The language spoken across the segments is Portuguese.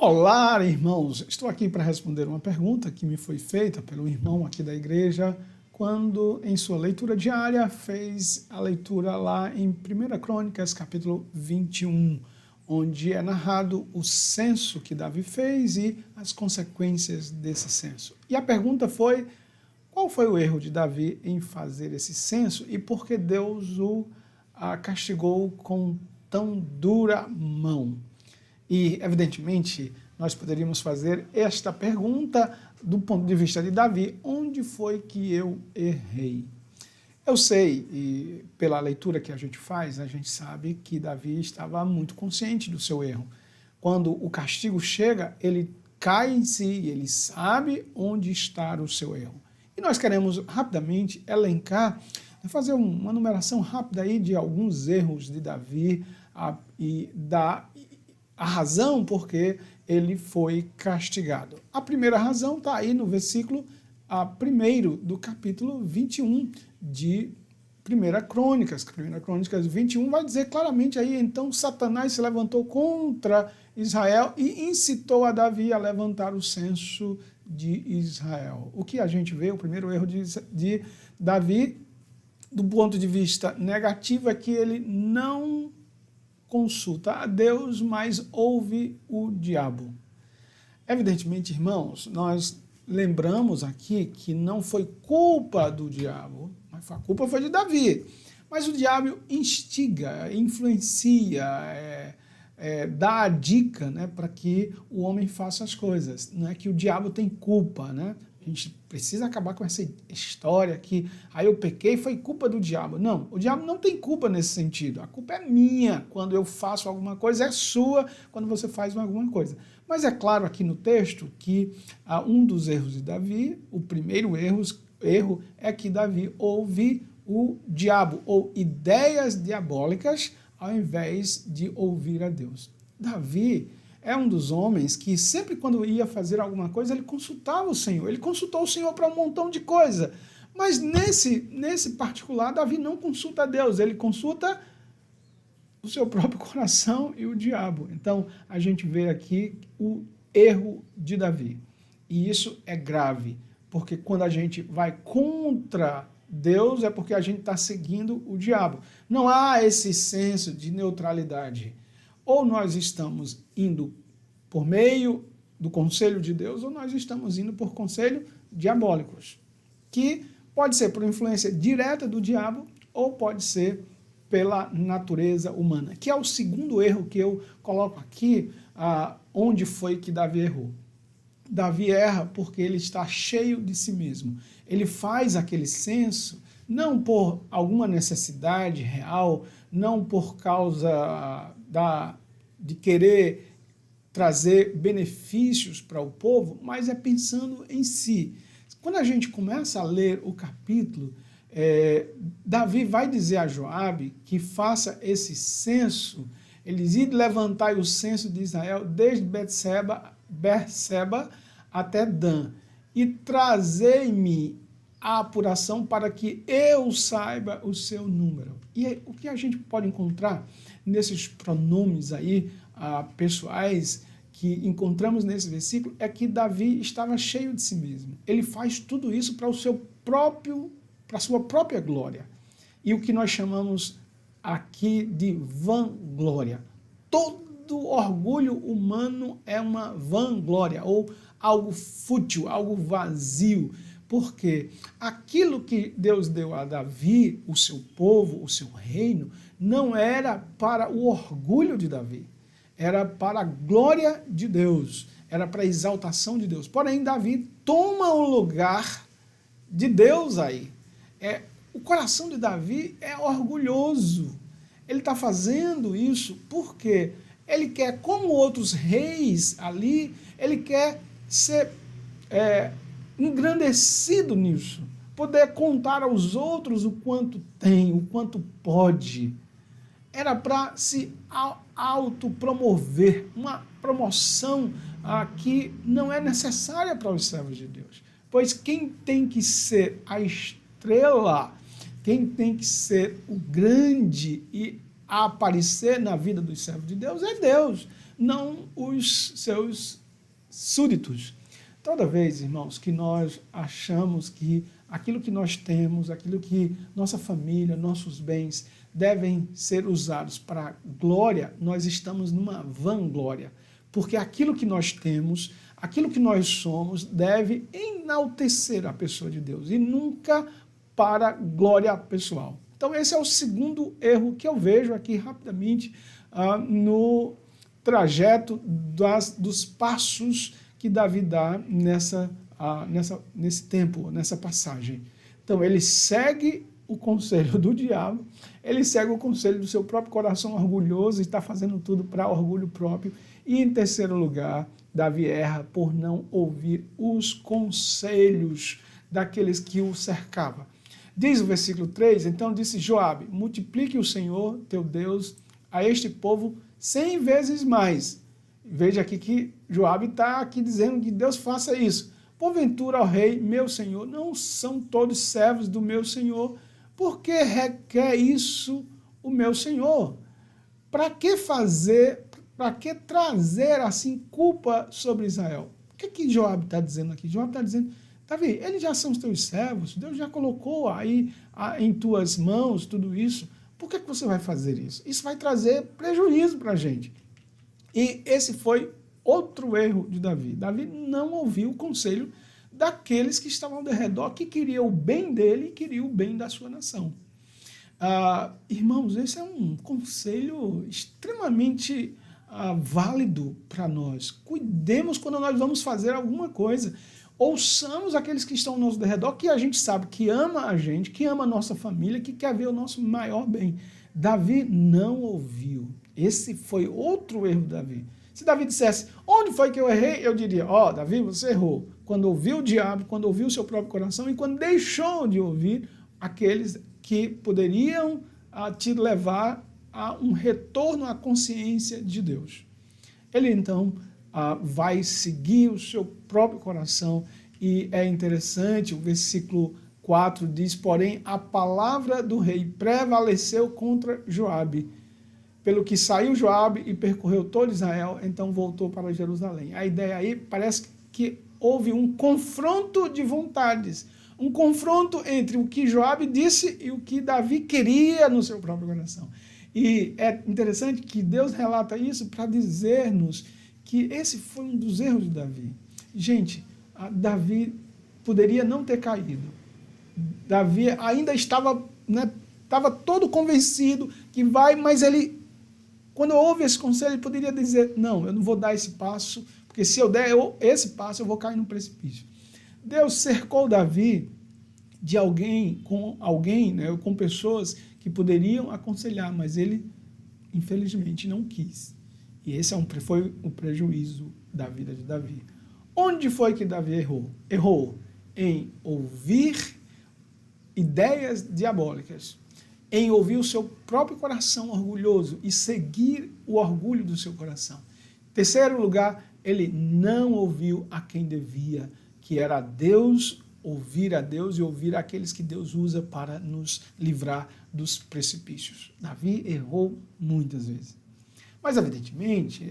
Olá, irmãos! Estou aqui para responder uma pergunta que me foi feita pelo irmão aqui da igreja quando, em sua leitura diária, fez a leitura lá em 1 Crônicas, capítulo 21, onde é narrado o censo que Davi fez e as consequências desse censo. E a pergunta foi: qual foi o erro de Davi em fazer esse censo e por que Deus o castigou com tão dura mão? E, evidentemente, nós poderíamos fazer esta pergunta do ponto de vista de Davi: onde foi que eu errei? Eu sei, e pela leitura que a gente faz, a gente sabe que Davi estava muito consciente do seu erro. Quando o castigo chega, ele cai em si, ele sabe onde está o seu erro. E nós queremos rapidamente elencar, fazer uma numeração rápida aí de alguns erros de Davi e a razão por que ele foi castigado. A primeira razão está aí no versículo 1 do capítulo 21 de 1 Crônicas. 1 Crônicas 21 vai dizer claramente aí: então Satanás se levantou contra Israel e incitou a Davi a levantar o censo de Israel. O que a gente vê, o primeiro erro de Davi, do ponto de vista negativo, é que ele não consulta a Deus, mas ouve o diabo. Evidentemente, irmãos, nós lembramos aqui que não foi culpa do diabo, mas a culpa foi de Davi. Mas o diabo instiga, influencia, dá a dica, né, para que o homem faça as coisas. Não é que o diabo tem culpa, né? A gente precisa acabar com essa história que aí eu pequei e foi culpa do diabo. Não, o diabo não tem culpa nesse sentido. A culpa é minha quando eu faço alguma coisa, é sua quando você faz alguma coisa. Mas é claro aqui no texto que um dos erros de Davi, o primeiro erro é que Davi ouve o diabo, ou ideias diabólicas, ao invés de ouvir a Deus. Davi é um dos homens que sempre quando ia fazer alguma coisa, ele consultava o Senhor. Ele consultou o Senhor para um montão de coisa. Mas nesse particular, Davi não consulta a Deus, ele consulta o seu próprio coração e o diabo. Então, a gente vê aqui o erro de Davi. E isso é grave, porque quando a gente vai contra Deus, é porque a gente está seguindo o diabo. Não há esse senso de neutralidade. Ou nós estamos indo por meio do conselho de Deus, ou nós estamos indo por conselho diabólicos, que pode ser por influência direta do diabo, ou pode ser pela natureza humana, que é o segundo erro que eu coloco aqui, onde foi que Davi errou. Davi erra porque ele está cheio de si mesmo. Ele faz aquele censo não por alguma necessidade real, não por causa de querer trazer benefícios para o povo, mas é pensando em si. Quando a gente começa a ler o capítulo, Davi vai dizer a Joabe que faça esse censo. Eles iam levantar o censo de Israel desde Berseba até Dan, e trazei-me a apuração para que eu saiba o seu número. E o que a gente pode encontrar nesses pronomes aí pessoais que encontramos nesse versículo é que Davi estava cheio de si mesmo. Ele faz tudo isso para a sua própria glória. E o que nós chamamos aqui de vanglória. Todo orgulho humano é uma vanglória, ou algo fútil, algo vazio, porque aquilo que Deus deu a Davi, o seu povo, o seu reino, não era para o orgulho de Davi, era para a glória de Deus, era para a exaltação de Deus. Porém, Davi toma o lugar de Deus aí. O coração de Davi é orgulhoso. Ele está fazendo isso porque ele quer, como outros reis ali, ele quer ser engrandecido nisso, poder contar aos outros o quanto tem, o quanto pode. Era para se autopromover, uma promoção que não é necessária para os servos de Deus. Pois quem tem que ser a estrela, quem tem que ser o grande e aparecer na vida dos servos de Deus é Deus. não os seus súditos. Toda vez, irmãos, que nós achamos que aquilo que nós temos, aquilo que nossa família, nossos bens devem ser usados para glória, nós estamos numa vanglória. Porque aquilo que nós temos, aquilo que nós somos, deve enaltecer a pessoa de Deus e nunca para glória pessoal. Então esse é o segundo erro que eu vejo aqui rapidamente no trajeto dos passos que Davi dá nesse tempo, nessa passagem. Então ele segue o conselho do diabo, ele segue o conselho do seu próprio coração orgulhoso e está fazendo tudo para orgulho próprio. E em terceiro lugar, Davi erra por não ouvir os conselhos daqueles que o cercavam. Diz o versículo 3, então disse Joabe, multiplique o Senhor, teu Deus, a este povo 100 vezes mais. Veja aqui que Joabe está aqui dizendo que Deus faça isso. Porventura, ó rei, meu senhor, não são todos servos do meu senhor, por que requer isso o meu senhor? Para que trazer assim culpa sobre Israel? O que Joabe está dizendo aqui? Joabe está dizendo, Davi, eles já são os teus servos, Deus já colocou aí em tuas mãos tudo isso, por que você vai fazer isso? Isso vai trazer prejuízo para a gente. E esse foi outro erro de Davi. Davi não ouviu o conselho daqueles que estavam ao redor, que queriam o bem dele e queriam o bem da sua nação. Irmãos, esse é um conselho extremamente válido para nós. Cuidemos quando nós vamos fazer alguma coisa. Ouçamos aqueles que estão ao nosso redor, que a gente sabe que ama a gente, que ama a nossa família, que quer ver o nosso maior bem. Davi não ouviu. Esse foi outro erro de Davi. Se Davi dissesse, onde foi que eu errei? Eu diria, Davi, você errou. Quando ouviu o diabo, quando ouviu o seu próprio coração e quando deixou de ouvir aqueles que poderiam te levar a um retorno à consciência de Deus. Ele então vai seguir o seu próprio coração e é interessante, o versículo 4 diz, porém a palavra do rei prevaleceu contra Joabe, pelo que saiu Joabe e percorreu todo Israel, então voltou para Jerusalém. A ideia aí parece que houve um confronto de vontades, um confronto entre o que Joabe disse e o que Davi queria no seu próprio coração. E é interessante que Deus relata isso para dizer-nos que esse foi um dos erros de Davi. Gente, Davi poderia não ter caído. Davi ainda estava todo convencido que vai, mas ele, quando ouve esse conselho, ele poderia dizer, não, eu não vou dar esse passo, porque se eu der esse passo, eu vou cair no precipício. Deus cercou Davi de com pessoas que poderiam aconselhar, mas ele, infelizmente, não quis. E esse foi o prejuízo da vida de Davi. Onde foi que Davi errou? Errou em ouvir ideias diabólicas, em ouvir o seu próprio coração orgulhoso e seguir o orgulho do seu coração. Terceiro lugar, ele não ouviu a quem devia, que era Deus, ouvir a Deus e ouvir aqueles que Deus usa para nos livrar dos precipícios. Davi errou muitas vezes. Mas, evidentemente,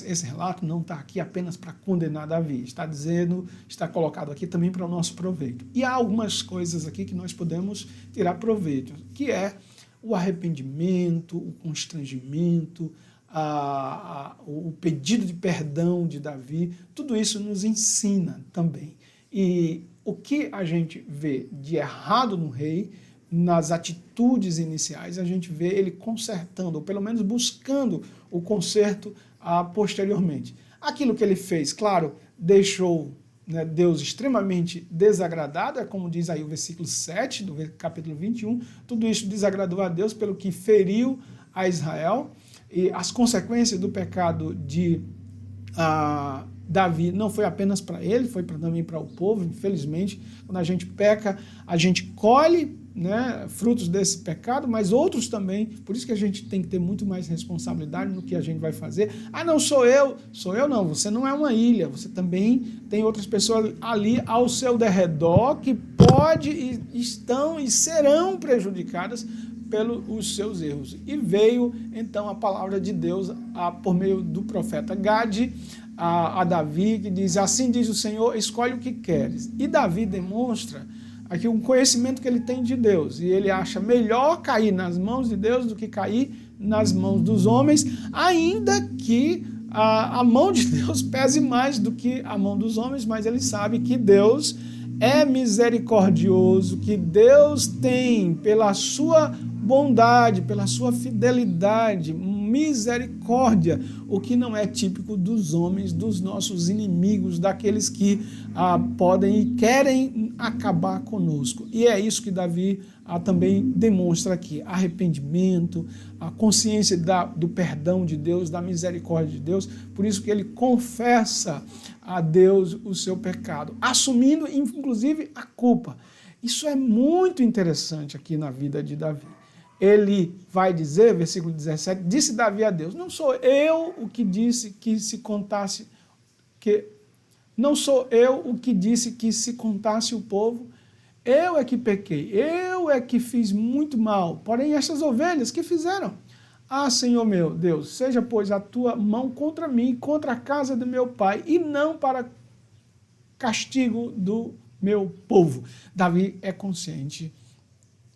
esse relato não está aqui apenas para condenar Davi, está colocado aqui também para o nosso proveito. E há algumas coisas aqui que nós podemos tirar proveito, que é o arrependimento, o constrangimento, o pedido de perdão de Davi, tudo isso nos ensina também. E o que a gente vê de errado no rei, nas atitudes iniciais, a gente vê ele consertando, ou pelo menos buscando o conserto posteriormente. Aquilo que ele fez, claro, deixou Deus extremamente desagradado, é como diz aí o versículo 7 do capítulo 21, tudo isso desagradou a Deus pelo que feriu a Israel, e as consequências do pecado de Davi não foi apenas para ele, foi também para o povo. Infelizmente, quando a gente peca, a gente colhe frutos desse pecado, mas outros também, por isso que a gente tem que ter muito mais responsabilidade no que a gente vai fazer. Não, sou eu não, você não é uma ilha, você também tem outras pessoas ali ao seu derredor que estão e serão prejudicadas pelos seus erros. E veio então a palavra de Deus por meio do profeta Gade a Davi, que diz: assim diz o Senhor, escolhe o que queres. E Davi demonstra aqui um conhecimento que ele tem de Deus, e ele acha melhor cair nas mãos de Deus do que cair nas mãos dos homens, ainda que a mão de Deus pese mais do que a mão dos homens, mas ele sabe que Deus é misericordioso, que Deus tem, pela sua bondade, pela sua fidelidade, misericórdia, o que não é típico dos homens, dos nossos inimigos, daqueles que podem e querem acabar conosco. E é isso que Davi também demonstra aqui: arrependimento, a consciência do perdão de Deus, da misericórdia de Deus. Por isso que ele confessa a Deus o seu pecado, assumindo inclusive a culpa. Isso é muito interessante aqui na vida de Davi. Ele vai dizer, versículo 17, disse Davi a Deus: não sou eu o que disse que se contasse, não sou eu o que disse que se contasse o povo, eu é que pequei, eu é que fiz muito mal, porém estas ovelhas que fizeram? Ah, Senhor meu Deus, seja pois a tua mão contra mim, contra a casa do meu pai, e não para castigo do meu povo. Davi é consciente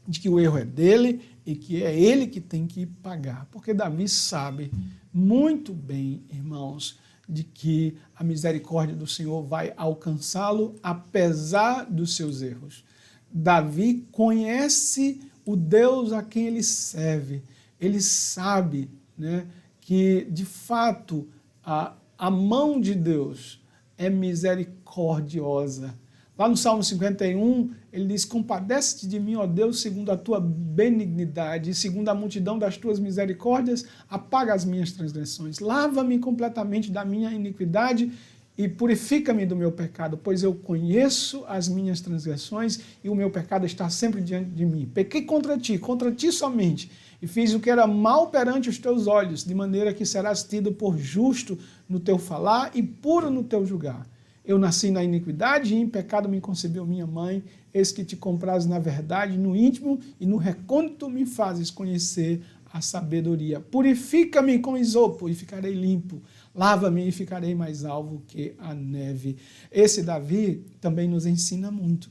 de que o erro é dele e que é ele que tem que pagar, porque Davi sabe muito bem, irmãos, de que a misericórdia do Senhor vai alcançá-lo apesar dos seus erros. Davi conhece o Deus a quem ele serve, ele sabe, né, que de fato a mão de Deus é misericordiosa. Lá no Salmo 51, ele diz: compadece-te de mim, ó Deus, segundo a tua benignidade, e segundo a multidão das tuas misericórdias, apaga as minhas transgressões. Lava-me completamente da minha iniquidade e purifica-me do meu pecado, pois eu conheço as minhas transgressões e o meu pecado está sempre diante de mim. Pequei contra ti somente, e fiz o que era mal perante os teus olhos, de maneira que serás tido por justo no teu falar e puro no teu julgar. Eu nasci na iniquidade e em pecado me concebeu minha mãe. Eis que te compraz na verdade, no íntimo e no recôndito me fazes conhecer a sabedoria. Purifica-me com isopo e ficarei limpo. Lava-me e ficarei mais alvo que a neve. Esse Davi também nos ensina muito.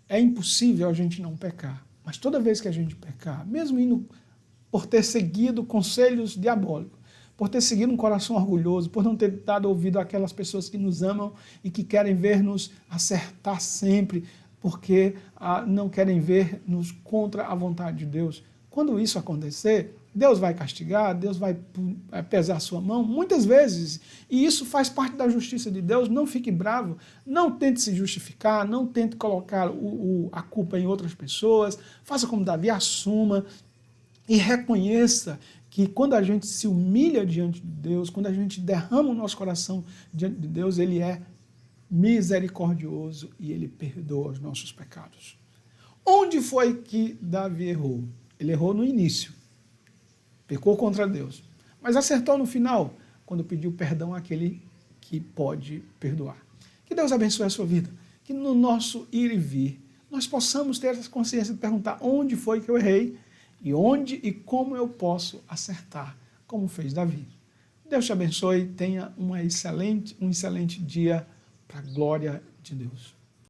É impossível a gente não pecar, mas toda vez que a gente pecar, mesmo indo por ter seguido conselhos diabólicos, por ter seguido um coração orgulhoso, por não ter dado ouvido àquelas pessoas que nos amam e que querem ver-nos acertar sempre, porque não querem ver-nos contra a vontade de Deus. Quando isso acontecer, Deus vai castigar, Deus vai pesar a sua mão, muitas vezes, e isso faz parte da justiça de Deus. Não fique bravo, não tente se justificar, não tente colocar a culpa em outras pessoas, faça como Davi, assuma e reconheça que quando a gente se humilha diante de Deus, quando a gente derrama o nosso coração diante de Deus, Ele é misericordioso e Ele perdoa os nossos pecados. Onde foi que Davi errou? Ele errou no início, pecou contra Deus, mas acertou no final, quando pediu perdão àquele que pode perdoar. Que Deus abençoe a sua vida, que no nosso ir e vir, nós possamos ter essa consciência de perguntar: onde foi que eu errei? E onde e como eu posso acertar, como fez Davi. Deus te abençoe, tenha um excelente dia para a glória de Deus.